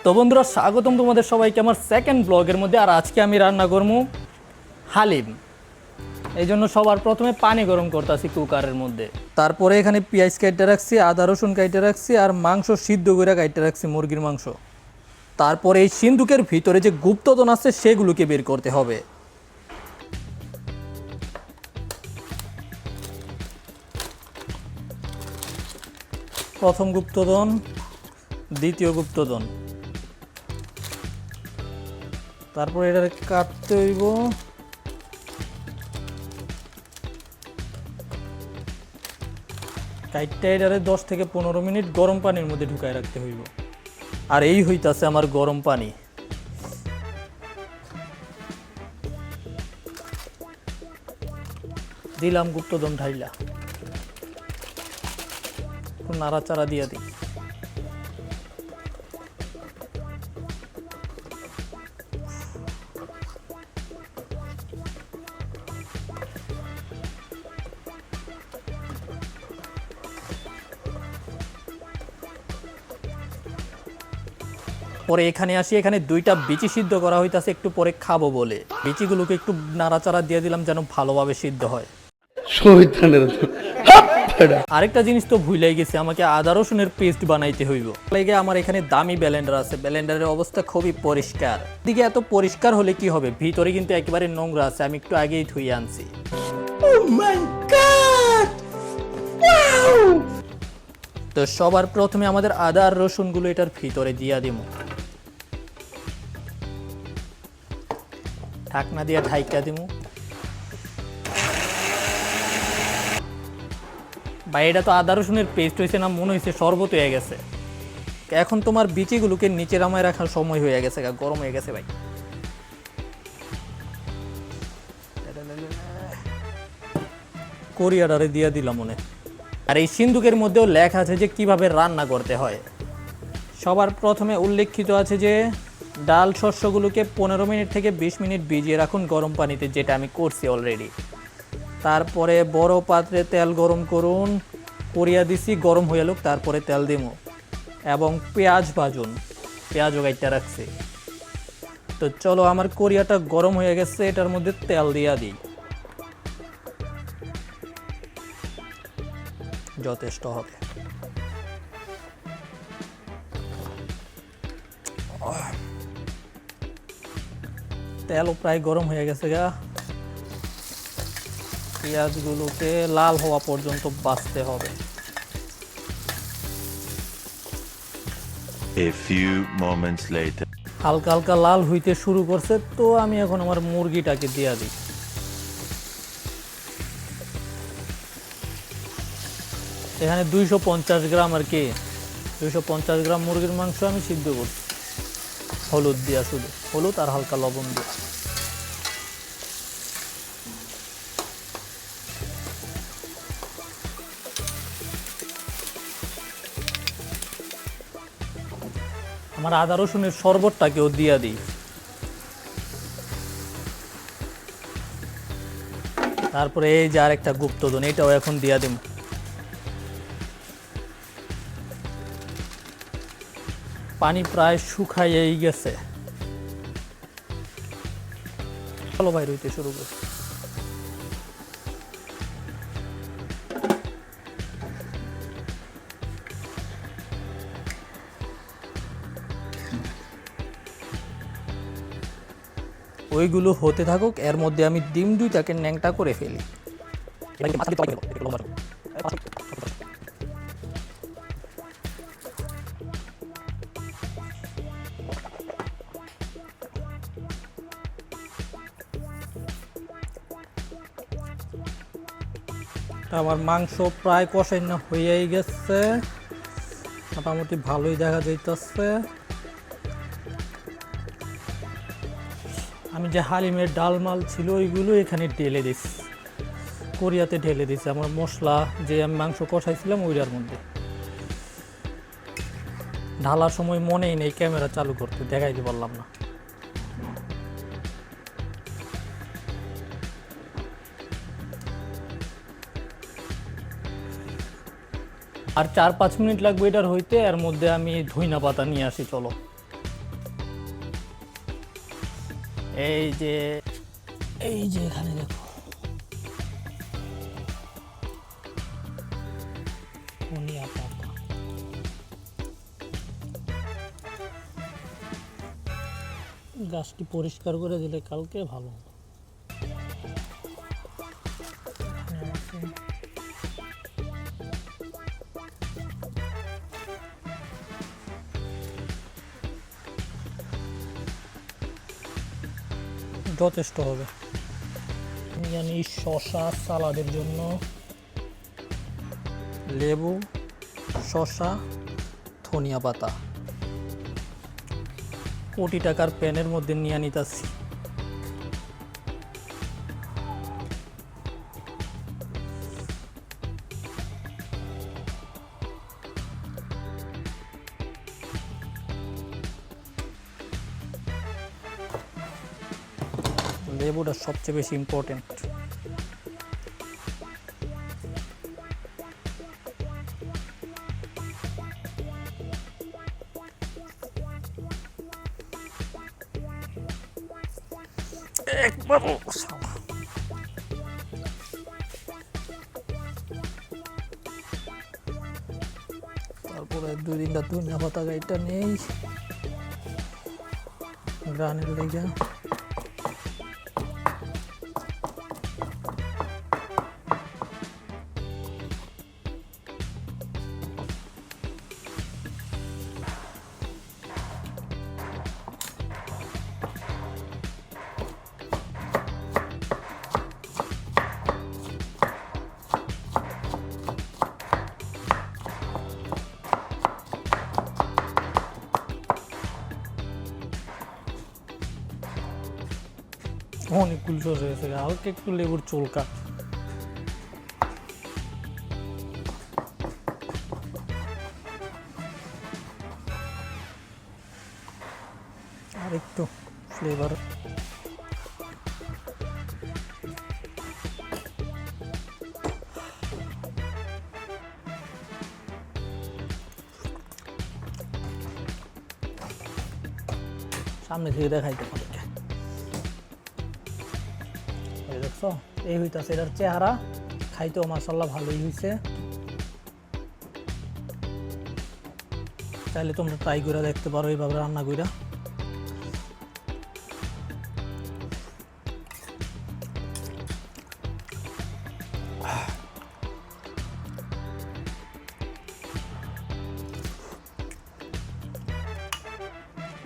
তো বন্ধুরা স্বাগতম তোমাদের সবাইকে আমার সেকেন্ড ব্লগের মধ্যে। আর আজকে আমি রান্না করবো হালিম। এই জন্য সবার প্রথমে পানি গরম করতেছি কুকারের মধ্যে। তারপরে এখানে পেঁয়াজ কাইটে রাখছি, আদা রসুন কাইটে রাখছি, আর মাংস সিদ্ধ করে কাইটে রাখছি, মুরগির মাংস। তারপরে এই সিন্ধুকের ভিতরে যে গুপ্তধন আছে সেগুলোকে বের করতে হবে। প্রথম গুপ্তধন, দ্বিতীয় গুপ্তধন। তারপর এটা কাটতে হইব। কাইটটা এটারে 10 থেকে 15 মিনিট গরম পানির মধ্যে ঢুকায় রাখতে হইব। আর এই হইতাছে আমার গরম পানি। দিলাম গুপ্তধন ঢাইলা, নাড়াচাড়া দিয়ে দিই। পরে এখানে আসি, এখানে দুইটা বিচি সিদ্ধ করা হইতাছে, একটু পরে খাবো বলে বিচিগুলোকে একটু নাড়াচাড়া দিয়ে দিলাম যেন ভালোভাবে সিদ্ধ হয়। আরেকটা জিনিস তো ভুলেই গেছি, আমাকে আদা রসুনের পেস্ট বানাইতে হইব। লাগে আমার এখানে দামি ব্লেন্ডার আছে, ব্লেন্ডারের অবস্থা খুবই পরিষ্কার। দিকে এত পরিষ্কার হলে কি হবে, ভিতরে কিন্তু একেবারে নোংরা আছে, আমি একটু আগেই ধুয়ে আনছি। তো সবার প্রথমে আমাদের আদা আর রসুনগুলো এটার ভিতরে দিয়া দিব, ঢাকনা দিয়ে ঢাইকা দিব। ভাই এটা তো আদা রসুনের পেস্ট হয়েছে না, মনে হয়েছে শরবত হয়ে গেছে। এখন তোমার বিচিগুলোকে নিচে নামায় রাখার সময় হয়ে গেছে, গরম হয়ে গেছে ভাই। কোরিয়াডারে দিয়ে দিলাম মনে। আর এই সিন্ধুকের মধ্যেও লেখা আছে যে কিভাবে রান্না করতে হয়। সবার প্রথমে উল্লেখিত আছে যে ডাল শস্যগুলোকে 15 মিনিট থেকে 20 মিনিট ভিজিয়ে রাখুন গরম পানিতে, যেটা আমি করছি অলরেডি। তারপরে বড় পাত্রে তেল গরম করুন, করিয়া দিছি, গরম হয়ে লোক, তারপরে তেল দিব এবং পেঁয়াজ ভাজুন, পেঁয়াজও গাইটা রাখছি। তো চলো আমার কোরিয়াটা গরম হয়ে গেছে, এটার মধ্যে তেল দিয়া দিই, যথেষ্ট হবে। তেলও প্রায় গরম হয়ে গেছে গা। পেঁয়াজগুলোকে লাল হওয়া পর্যন্ত ভাজতে হবে। A few moments later. হালকা হালকা লাল হইতে শুরু করছে, তো আমি এখন আমার মুরগিটাকে দিয়া দিই। এখানে 250 গ্রাম আর কি, 250 গ্রাম মুরগির মাংস আমি সিদ্ধ করছি হলুদ দিয়া, শুধু হলুদ আর হালকা লবণ দিয়ে। আমার আদা রসুনের শরবতটাকেও দিয়া দিই। তারপরে এই যে আরেকটা গুপ্তধন, এটাও এখন দিয়া দিই। পানি প্রায় শুকাইয়েই গেছে, চলো বাইর হইতে শুরু করি। ওইগুলো হতে থাকুক, এর মধ্যে আমি ডিম দুইটাকে ন্যাংটা করে ফেলি। আমার মাংস প্রায় কষানো হয়েই গেছে, মোটামুটি ভালোই দেখা যাইতেছে। আমি যে হালিমের ডালমাল ছিল ওইগুলো এখানে ঢেলে দিচ্ছি, কোরিয়াতে ঢেলে দিচ্ছি। আমার মশলা যে আমি মাংস কষাইছিলাম ওইটার মধ্যে ঢালার সময় মনেই নেই ক্যামেরা চালু করতে, দেখাইতে পারলাম না। আর 4-5 মিনিট লাগবে এটার হইতে। এর মধ্যে আমি ধইনা পাতা নিয়ে আসি, চলো। এই যে এখানে দেখো ধনিয়া পাতা, গাছটি পরিষ্কার করে দিলে কালকে ভালো হবে। যথেষ্ট হবে। জানি শসা সালাদের জন্য, লেবু, শসা, ধনিয়া পাতা কোটি টাকার প্যানের মধ্যে নিয়ে নিতেছি। লেবুটা সবচেয়ে বেশি ইম্পর্টেন্ট। একবার তারপরে 2-3টা ধনিয়া পাতা গাইটা নেই গ্রানের লেগে। অনেকগুলো সস হয়েছে, হালকা একটু লেবুর চুলকা। আর একটু ফ্লেভার। সামনে থেকে দেখাই তোমাদেরকে। দেখছো এই হইতাছে এটার চেহারা, খাইতেও মাশাআল্লাহ ভালোই হয়েছে। চাইলে তোমরা ট্রাই করে দেখতে পারো এইভাবে রান্না কইরা।